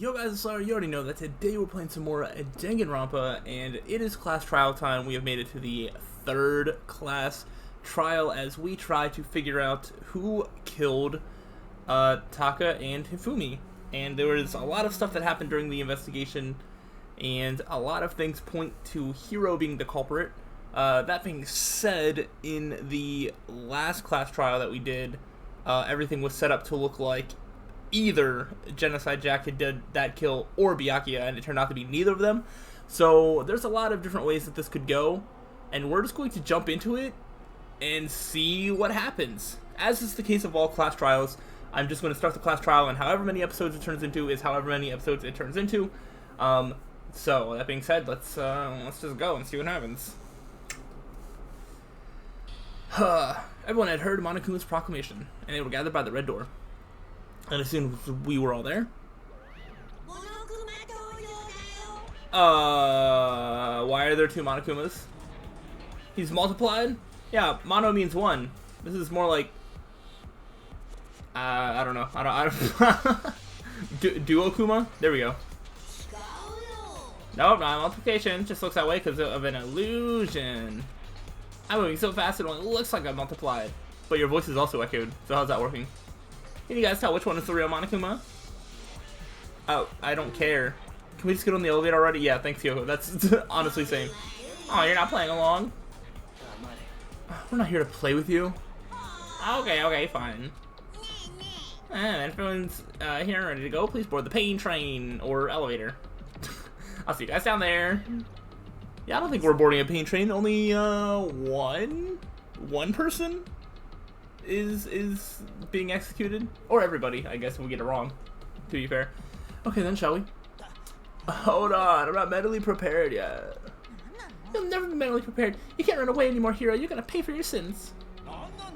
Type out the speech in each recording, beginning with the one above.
Yo guys, sorry, you already know that today we're playing some more Danganronpa, and it is class trial time. We have made it to the third class trial as we try to figure out who killed Taka and Hifumi. And there was a lot of stuff that happened during the investigation, and a lot of things point to Hiro being the culprit. That being said, in the last class trial that we did, everything was set up to look like either Genocide Jack had did that kill or Byakuya, and it turned out to be neither of them. So there's a lot of different ways that this could go, and we're just going to jump into it and see what happens. As is the case of all class trials, I'm just going to start the class trial, and however many episodes it turns into is however many episodes it turns into. So that being said, let's just go and see what happens. Everyone had heard Monokuma's proclamation, and they were gathered by the red door. And as soon as we were all there, why are there two Monokumas? He's multiplied? Yeah, mono means one. This is more like, I don't know. I don't Duo Kuma? There we go. Nope, not multiplication. Just looks that way because of an illusion. I'm moving so fast it only looks like I'm multiplied. But your voice is also echoed, so how's that working? Can you guys tell which one is the real Monokuma? Oh, I don't care. Can we just get on the elevator already? Yeah, thanks, Yoko. That's honestly same. Oh, you're not playing along? We're not here to play with you. Okay, fine. And everyone's here and ready to go. Please board the pain train or elevator. I'll see you guys down there. Yeah, I don't think we're boarding a pain train. Only one person is being executed, or everybody, I guess, if we get it wrong, to be fair. Okay then, shall we? Hold on, I'm not mentally prepared yet. You'll never be mentally prepared. You can't run away anymore, Hiro. You're gonna pay for your sins.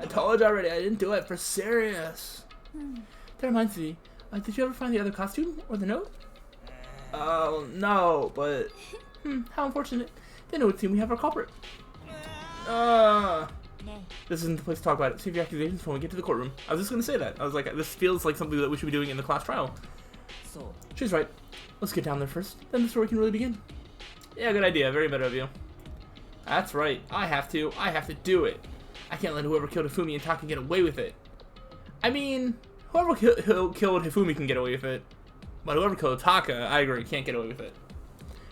I told you already, I didn't do it for serious. That reminds me, did you ever find the other costume or the note? No, but how unfortunate. Then it would seem we have our culprit. This isn't the place to talk about it. Save your accusations when we get to the courtroom. I was just gonna say that. I was like, this feels like something that we should be doing in the class trial. She's right. Let's get down there first. Then the story can really begin. Yeah, good idea. Very better of you. That's right. I have to do it. I can't let whoever killed Hifumi and Taka get away with it. I mean, whoever killed Hifumi can get away with it. But whoever killed Taka, I agree, can't get away with it.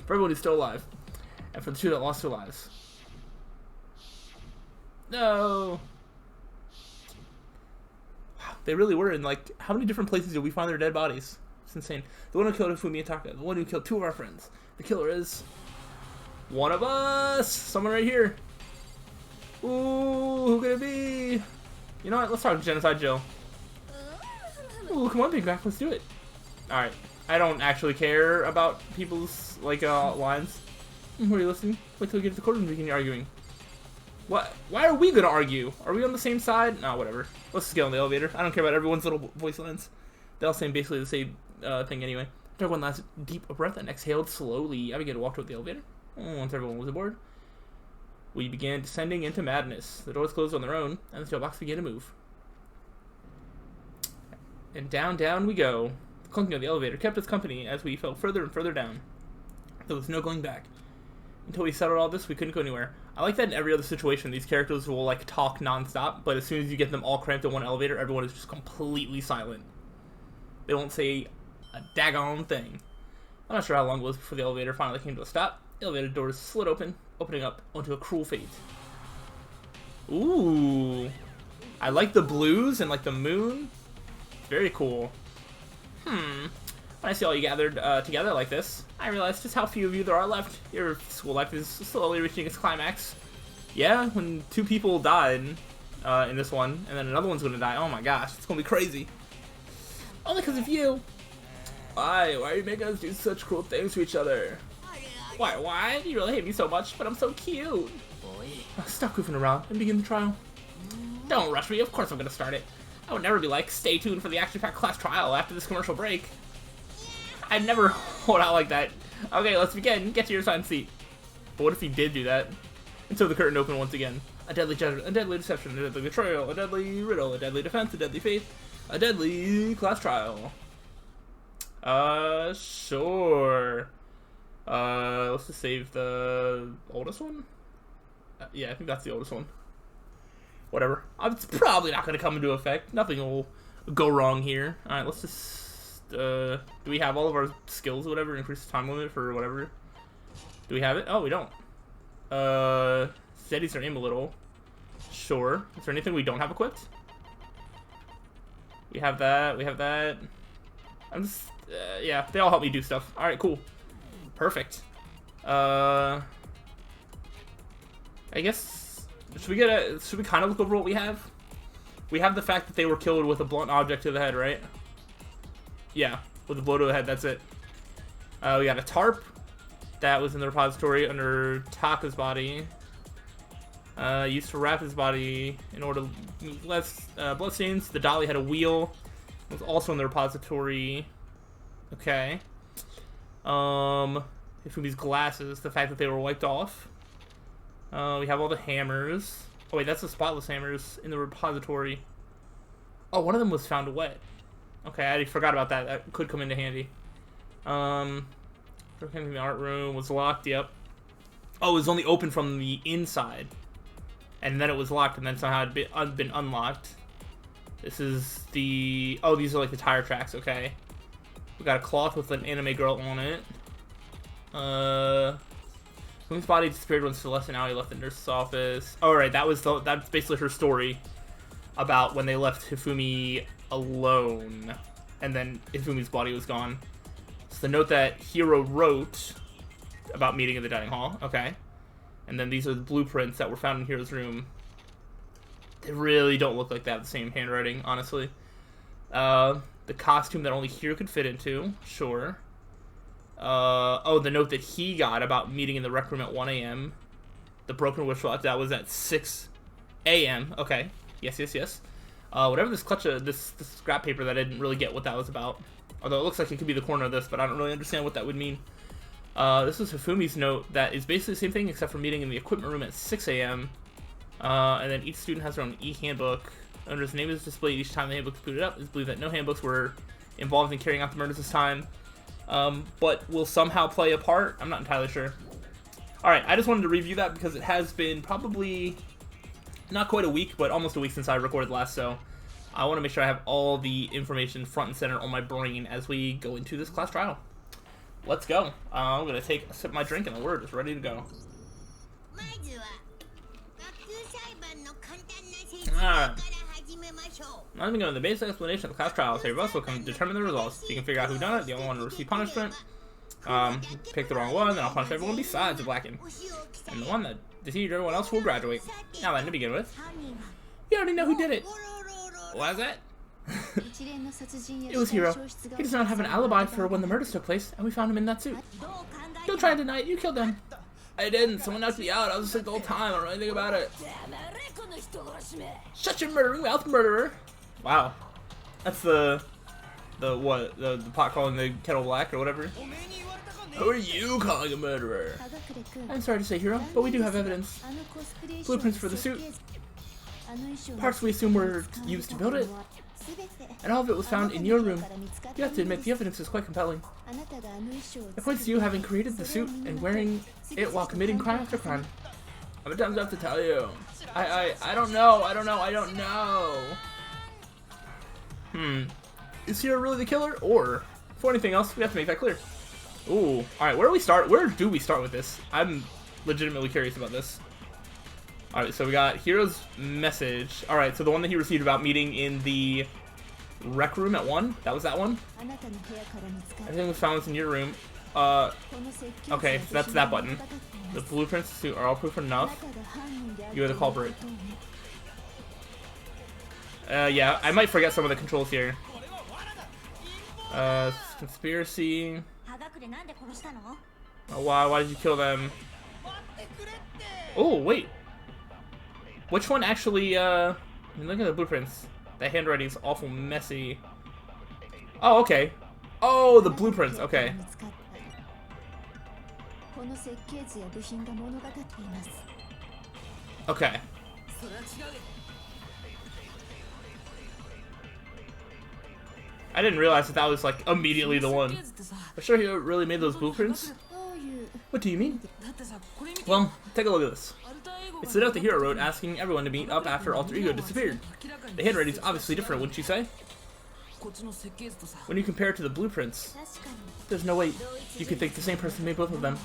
For everyone who's still alive. And for the two that lost their lives. No. Wow, they really were in, like, how many different places did we find their dead bodies? It's insane. The one who killed Hifumi and Taka. The one who killed two of our friends. The killer is one of us. Someone right here. Ooh, who could it be? You know what? Let's talk to Genocide Joe. Ooh, come on, Big Mac. Let's do it. Alright. I don't actually care about people's, like, lines. Who are you listening? Wait till we get to the courtroom to begin arguing. What? Why are we gonna argue? Are we on the same side? No, whatever. Let's just get on the elevator. I don't care about everyone's little voice lines. They all say basically the same thing anyway. Took one last deep breath and exhaled slowly. Abigail walked toward the elevator. Once everyone was aboard, we began descending into madness. The doors closed on their own, and the toolbox began to move. And down we go. The clunking of the elevator kept us company as we fell further and further down. There was no going back. Until we settled all this, we couldn't go anywhere. I like that in every other situation, these characters will, like, talk non-stop, but as soon as you get them all cramped in one elevator, everyone is just completely silent. They won't say a daggone thing. I'm not sure how long it was before the elevator finally came to a stop. The elevator doors slid open, opening up onto a cruel fate. Ooh. I like the blues and, like, the moon. Very cool. When I see all you gathered together like this, I realize just how few of you there are left. Your school life is slowly reaching its climax. Yeah, when two people died in this one, and then another one's gonna die. Oh my gosh, it's gonna be crazy. Only because of you. Why are you making us do such cruel things to each other? Why? You really hate me so much, but I'm so cute. Stop goofing around and begin the trial. Don't rush me, of course I'm gonna start it. I would never be like, stay tuned for the action-packed class trial after this commercial break. I'd never hold out like that. Okay, let's begin. Get to your assigned seat. But what if he did do that? Until the curtain opened once again. A deadly judgment, a deadly deception, a deadly betrayal, a deadly riddle, a deadly defense, a deadly faith, a deadly class trial. Sure. Let's just save the oldest one. Yeah, I think that's the oldest one. Whatever. It's probably not going to come into effect. Nothing will go wrong here. Alright, let's just... do we have all of our skills or whatever? Increase the time limit for whatever? Do we have it? Oh, we don't. Steadies our aim a little. Sure. Is there anything we don't have equipped? We have that. We have that. I'm just... yeah, they all help me do stuff. Alright, cool. Perfect. I guess... Should we kind of look over what we have? We have the fact that they were killed with a blunt object to the head, right? Yeah, with a blow to the head, that's it. We got a tarp. That was in the repository under Taka's body. Used to wrap his body in order to meet less bloodstains. The dolly had a wheel. It was also in the repository. Okay. Ifumi's glasses. The fact that they were wiped off. We have all the hammers. Oh wait, that's the spotless hammers in the repository. Oh, one of them was found wet. Okay, I already forgot about that. That could come into handy. The art room was locked. Yep. Oh, it was only open from the inside, and then it was locked, and then somehow it had been unlocked. This is the... Oh, these are like the tire tracks. Okay. We got a cloth with an anime girl on it. Fumi's body disappeared when Celeste and Aoi left the nurse's office. Oh, right, that's basically her story about when they left Hifumi alone, and then Hifumi's body was gone. It's the note that Hiro wrote about meeting in the dining hall. Okay. And then these are the blueprints that were found in Hiro's room. They really don't look like they have the same handwriting, honestly. The costume that only Hiro could fit into. Sure. Oh, the note that he got about meeting in the rec room at 1 a.m. The broken wish watch, that was at 6 a.m. Okay. Yes, yes, yes. Whatever this clutch of this scrap paper, that I didn't really get what that was about. Although it looks like it could be the corner of this, but I don't really understand what that would mean. This is Hifumi's note that is basically the same thing except for meeting in the equipment room at 6 a.m. And then each student has their own e-handbook. Owner's name is displayed each time the handbook is booted up. It's believed that no handbooks were involved in carrying out the murders this time. But will somehow play a part? I'm not entirely sure. Alright, I just wanted to review that because it has been probably not quite a week, but almost a week since I recorded last, so I want to make sure I have all the information front and center on my brain as we go into this class trial. Let's go. I'm going to take a sip of my drink and we're just ready to go. Alright. Not even going to the basic explanation of the class trial, so us will come determine the results. So you can figure out who done it, the only one to receive punishment. Pick the wrong one, then I'll punish everyone besides the blacken. And the one that deceived everyone else will graduate. Now then, to begin with, you already know who did it. What is that? It was Hiro. He does not have an alibi for when the murders took place, and we found him in that suit. Don't try to deny it, you killed them. I didn't, someone knocked me out, I was asleep the whole time, I don't know anything about it. Shut your murdering mouth, murderer! Wow. That's the pot calling the kettle black or whatever. Who are you calling a murderer? I'm sorry to say, Hiro, but we do have evidence. Blueprints for the suit. Parts we assume were used to build it. And all of it was found in your room. You have to admit, the evidence is quite compelling. It points to you having created the suit and wearing it while committing crime after crime. How many times do I have to tell you? I don't know. Is Hiro really the killer? Or, for anything else, we have to make that clear. Ooh. Alright, where do we start? Where do we start with this? I'm legitimately curious about this. Alright, so we got Hiro's message. Alright, so the one that he received about meeting in the rec room at 1? That was that one? Everything was found in your room. Okay, so that's that button. The blueprints are all proof enough. You are the culprit. Yeah, I might forget some of the controls here. Conspiracy. Oh, why did you kill them? Oh, wait. Which one actually, I mean, look at the blueprints. The handwriting's awful messy. Oh, okay. Oh, the blueprints, okay. Okay. I didn't realize that was like immediately the one. I'm sure he really made those blueprints. What do you mean? Well, take a look at this. It's the note that Hiro wrote asking everyone to meet up after Alter Ego disappeared. The handwriting's obviously different, wouldn't you say? When you compare it to the blueprints, there's no way you could think the same person made both of them.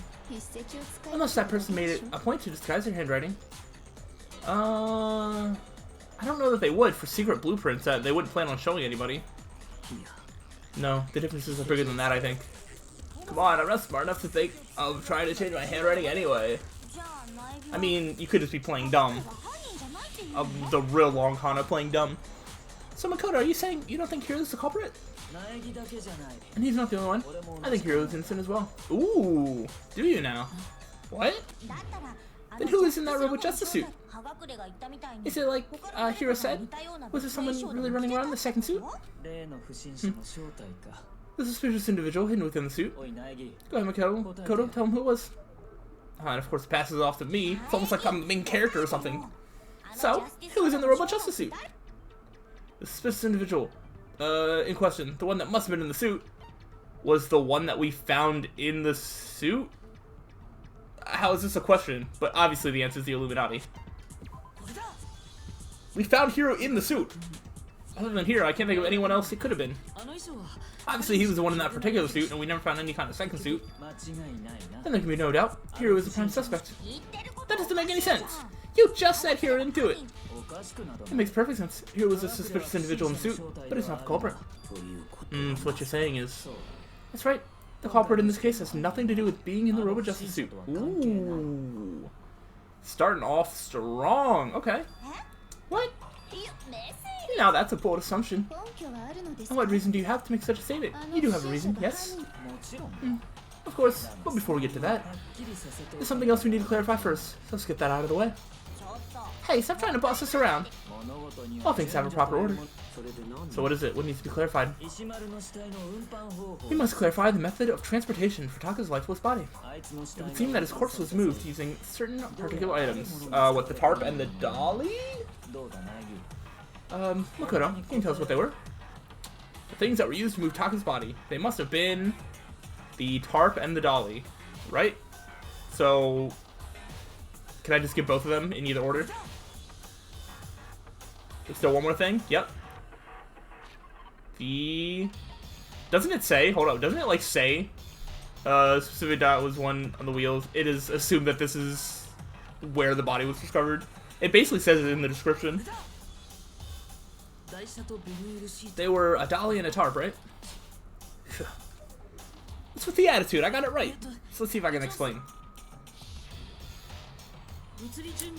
Unless that person made it a point to disguise their handwriting. I don't know that they would for secret blueprints that they wouldn't plan on showing anybody. No, the differences are bigger than that, I think. Come on, I'm not smart enough to think of trying to change my handwriting anyway. I mean, you could just be playing dumb. The real long con of playing dumb. So Makoto, are you saying you don't think Hiro's the culprit? And he's not the only one. I think Hiro's innocent as well. Ooh, do you now? What? Then who is in that robot justice suit? Is it like Hiro said? Was there someone really running around in the second suit? The suspicious individual hidden within the suit. Go ahead, Makoto, tell him who it was. And of course it passes off to me. It's almost like I'm the main character or something. So, who was in the robot justice suit? The suspicious individual in question, the one that must have been in the suit, was the one that we found in the suit? How is this a question? But obviously the answer is the Illuminati. We found Hiro in the suit. Other than Hiro, I can't think of anyone else it could have been. Obviously he was the one in that particular suit, and we never found any kind of second suit. Then there can be no doubt, Hiro is the prime suspect. That doesn't make any sense. You just said Hiro didn't do it. It makes perfect sense. Hiro was a suspicious individual in the suit, but he's not the culprit. So what you're saying is... That's right. The culprit in this case has nothing to do with being in the Robo Justice suit. Ooh. Starting off strong. Okay. What? Now that's a bold assumption. And what reason do you have to make such a statement? You do have a reason, yes? Of course, but before we get to that, there's something else we need to clarify first, so let's get that out of the way. Hey, stop trying to boss us around. All things have a proper order. So what is it? What needs to be clarified? We must clarify the method of transportation for Taka's lifeless body. It would seem that his corpse was moved using certain particular items. What, the tarp and the dolly? Makoto, can you tell us what they were? The things that were used to move Taka's body. They must have been the tarp and the dolly, right? So, can I just give both of them in either order? There's still one more thing? Yep. Doesn't it say? Hold on. Doesn't it, like, say specific dot was one on the wheels? It is assumed that this is where the body was discovered. It basically says it in the description. They were a dolly and a tarp, right? What's with the attitude? I got it right. So let's see if I can explain.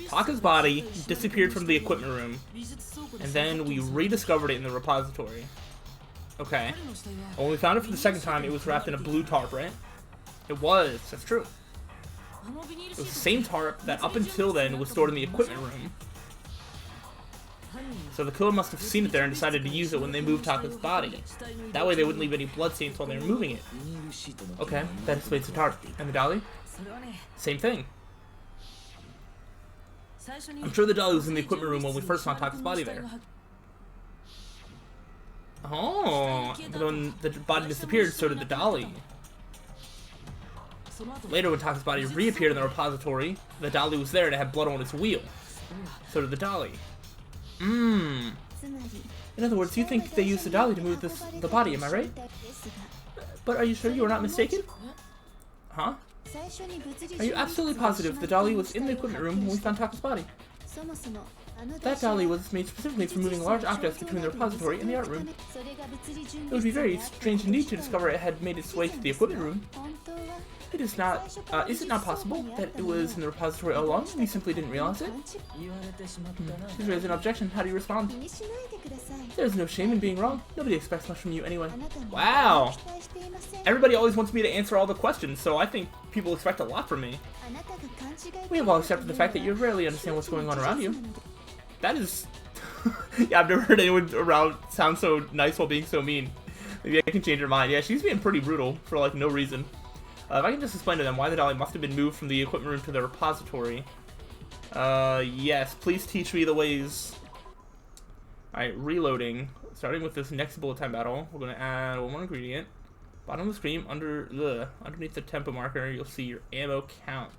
Taka's body disappeared from the equipment room, and then we rediscovered it in the repository. Okay. And when we found it for the second time, it was wrapped in a blue tarp, right? It was. That's true. It was the same tarp that up until then was stored in the equipment room. So the killer must have seen it there and decided to use it when they moved Taka's body. That way they wouldn't leave any bloodstains while they were moving it. Okay, that explains the tarp. And the dolly? Same thing. I'm sure the dolly was in the equipment room when we first found Taka's body there. Oh, but when the body disappeared, so did the dolly. Later, when Taka's body reappeared in the repository, the dolly was there and it had blood on its wheel. So did the dolly. In other words, you think they used the dolly to move the body, am I right? But are you sure you are not mistaken? Huh? Are you absolutely positive the dolly was in the equipment room when we found Taka's body? That dolly was made specifically for moving large objects between the repository and the art room. It would be very strange indeed to discover it had made its way to the equipment room. It is not, is it not possible that it was in the repository all along? We simply didn't realize it? She's raised an objection. How do you respond? There's no shame in being wrong. Nobody expects much from you anyway. Wow! Everybody always wants me to answer all the questions, so I think people expect a lot from me. We have all accepted the fact that you rarely understand what's going on around you. That is... yeah, I've never heard anyone around sound so nice while being so mean. Maybe I can change her mind. Yeah, she's being pretty brutal for, like, no reason. If I can just explain to them why the dolly must have been moved from the equipment room to the repository. Yes, please teach me the ways. Alright, reloading. starting with this next bullet time battle, we're going to add one more ingredient. Bottom of the screen, underneath the tempo marker, you'll see your ammo count.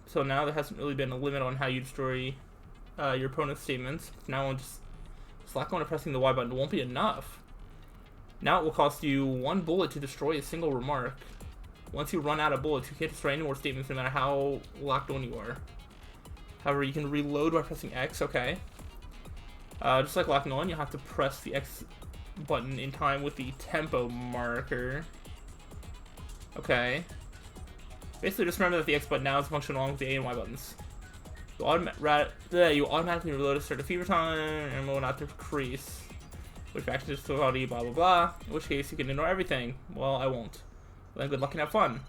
So now there hasn't really been a limit on how you destroy your opponent's statements. Now on just slack on pressing the Y button won't be enough. Now it will cost you 1 bullet to destroy a single remark. Once you run out of bullets, you can't destroy any more statements no matter how locked on you are. However, you can reload by pressing X, okay. Just like locking on, you'll have to press the X button in time with the tempo marker. Okay. Basically, just remember that the X button now is functional along with the A and Y buttons. You automatically reload at start fever time, and will not decrease. Which actions difficulty, blah blah blah. In which case, you can ignore everything. Well, I won't. Then good luck and have fun.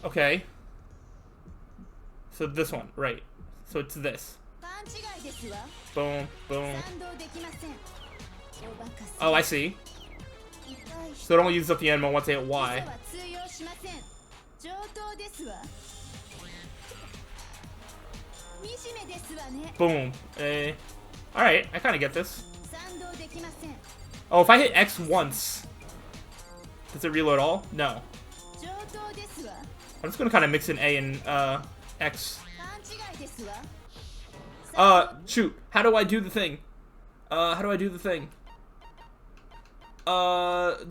Okay. So this one, right. So it's this. Boom, boom. Oh, I see. So it only uses up the ammo once I hit Y. Boom. Alright, I kind of get this. Oh, if I hit X once, does it reload all? No. I'm just going to kind of mix in A and X. Shoot. How do I do the thing? There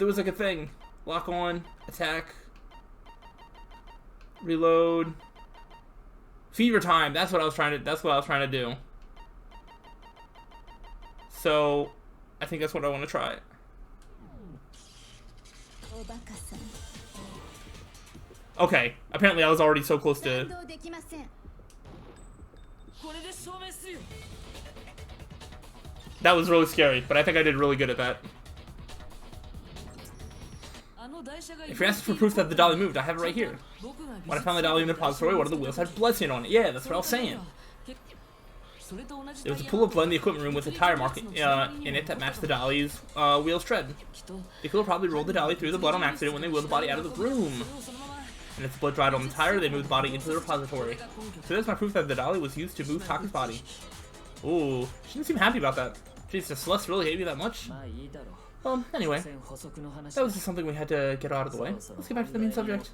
was like a thing. Lock on, attack, reload, fever time. That's what I was trying to do. So, I think that's what I want to try. Okay, apparently I was already so close to... That was really scary, but I think I did really good at that. If you're asking for proof that the dolly moved, I have it right here. When I found the dolly in the repository, one of the wheels had blood stain on it. Yeah, that's what I was saying. There was a pool of blood in the equipment room with a tire mark in it that matched the dolly's wheel's tread. The killer probably rolled the dolly through the blood on accident when they wheeled the body out of the room. And if the blood dried on the tire, they moved the body into the repository. So there's my proof that the dolly was used to move Taku's body. Ooh, she didn't seem happy about that. Jeez, does Celeste really hate me that much? Anyway, that was just something we had to get out of the way. Let's get back to the main subject.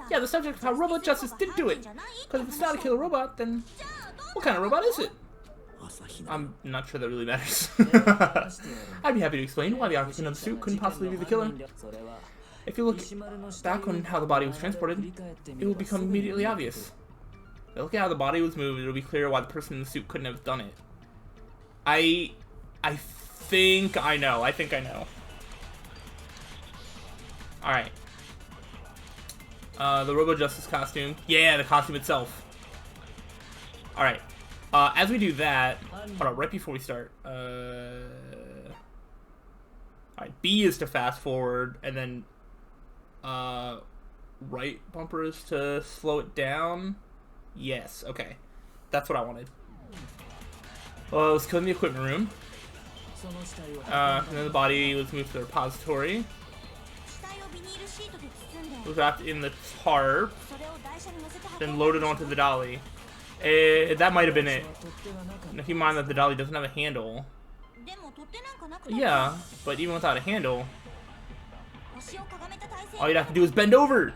Yeah, the subject of how robot justice did do it. Because if it's not a killer robot, then what kind of robot is it? I'm not sure that really matters. I'd be happy to explain why the occupant of the suit couldn't possibly be the killer. If you look back on how the body was transported, it will become immediately obvious. If you look at how the body was moved, it'll be clear why the person in the suit couldn't have done it. I think I know. Alright. The Robo Justice costume. Yeah, the costume itself. Alright. As we do that, hold on, right before we start. Alright, B is to fast forward, and then right bumper is to slow it down. Yes, okay. That's what I wanted. Well, let's go in the equipment room. And then the body was moved to the repository. It was wrapped in the tarp. Then loaded onto the dolly. That might have been it. Now keep in mind that the dolly doesn't have a handle. Yeah, but even without a handle, all you'd have to do is bend over.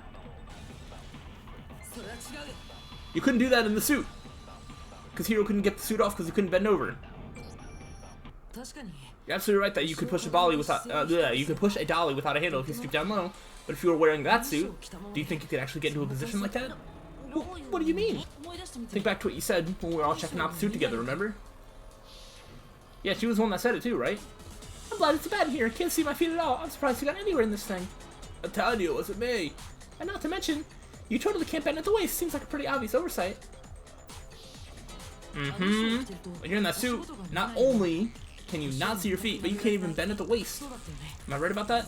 You couldn't do that in the suit. Because Hiro couldn't get the suit off because he couldn't bend over. You're absolutely right that you could push a dolly without a dolly without a handle if you stoop down low. But if you were wearing that suit, do you think you could actually get into a position like that? Well, what do you mean? Think back to what you said when we were all checking out the suit together, remember? Yeah, she was the one that said it too, right? I'm glad it's bad here. Can't see my feet at all. I'm surprised you got anywhere in this thing. I'm telling you, it wasn't me. And not to mention, you totally can't bend at the waist. Seems like a pretty obvious oversight. When you're in that suit, not only can you not see your feet, but you can't even bend at the waist. Am I right about that?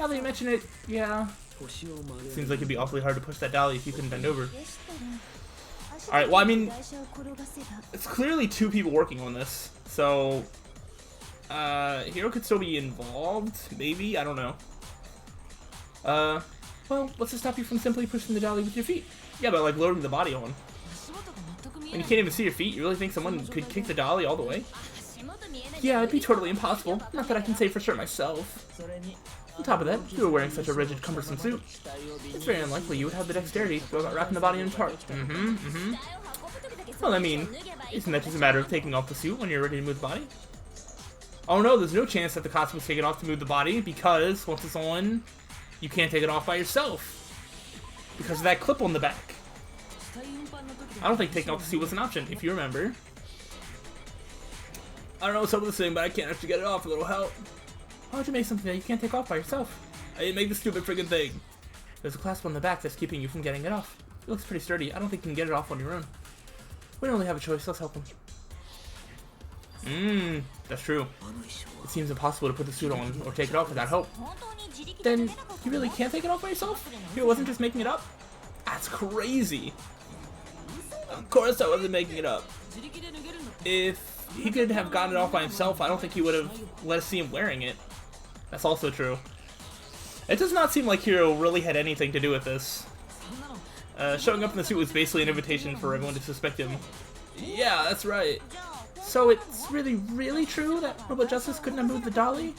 Now that you mention it, yeah. Seems like it'd be awfully hard to push that dolly if you couldn't bend over. Alright, well, I mean, it's clearly 2 people working on this, so Hiro could still be involved, maybe, I don't know. Well, what's to stop you from simply pushing the dolly with your feet? Yeah, but like loading the body on. And you can't even see your feet? You really think someone could kick the dolly all the way? Yeah, it'd be totally impossible. Not that I can say for sure myself. On top of that, if you were wearing such a rigid, cumbersome suit, it's very unlikely you would have the dexterity to go about wrapping the body in tarp. Well, I mean, isn't that just a matter of taking off the suit when you're ready to move the body? Oh no, there's no chance that the costume is taken off to move the body, because once it's on, you can't take it off by yourself. Because of that clip on the back. I don't think taking off the suit was an option, if you remember. I don't know what's up with this thing, but I can't actually get it off. A little help. Why would you make something that you can't take off by yourself? I didn't make the stupid friggin' thing. There's a clasp on the back that's keeping you from getting it off. It looks pretty sturdy. I don't think you can get it off on your own. We don't really have a choice. Let's help him. That's true. It seems impossible to put the suit on or take it off without help. Then you really can't take it off by yourself? It wasn't just making it up? That's crazy. Of course I wasn't making it up. If he could have gotten it off by himself, I don't think he would have let us see him wearing it. That's also true. It does not seem like Hiro really had anything to do with this. Showing up in the suit was basically an invitation for everyone to suspect him. Yeah, that's right. So it's really true that Robot Justice couldn't have moved the dolly?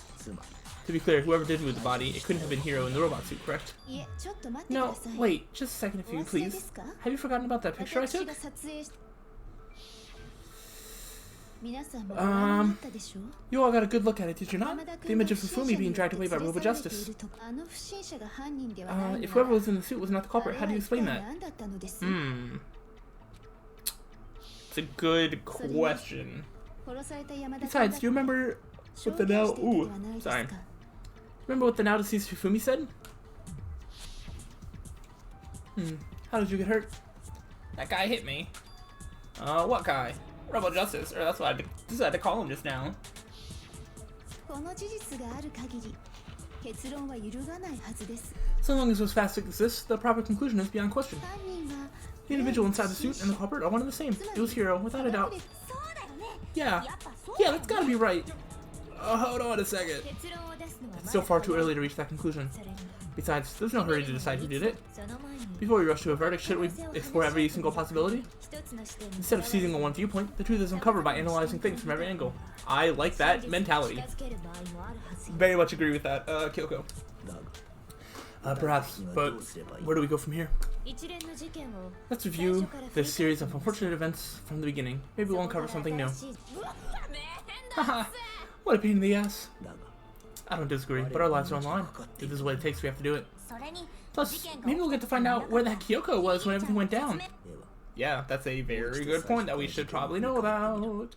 To be clear, whoever did move the body, it couldn't have been Hiro in the robot suit, correct? No, wait, just a second if you please. Have you forgotten about that picture I took? You all got a good look at it, did you not? The image of Fufumi being dragged away by Robot Justice. If whoever was in the suit was not the culprit, how do you explain that? It's a good question. Besides, do you remember what the now... Ooh, sorry. Remember what the now deceased Fufumi said? How did you get hurt? That guy hit me. What guy? Rebel Justice, or that's what I decided to call him just now. So long as those facts exist, the proper conclusion is beyond question. The individual inside the suit and the culprit are one and the same. It was Hiro, without a doubt. Yeah, that's gotta be right. Hold on a second. It's still far too early to reach that conclusion. Besides, there's no hurry to decide who did it. Before we rush to a verdict, shouldn't we explore every single possibility? Instead of seizing on one viewpoint, the truth is uncovered by analyzing things from every angle. I like that mentality. Very much agree with that, Kyoko. Perhaps, but where do we go from here? Let's review this series of unfortunate events from the beginning. Maybe we'll uncover something new. Haha, what a pain in the ass. I don't disagree, but our lives are on the line. If this is what it takes, we have to do it. Plus, maybe we'll get to find out where the heck Kyoko was when everything went down. Yeah, that's a very good point that we should probably know about.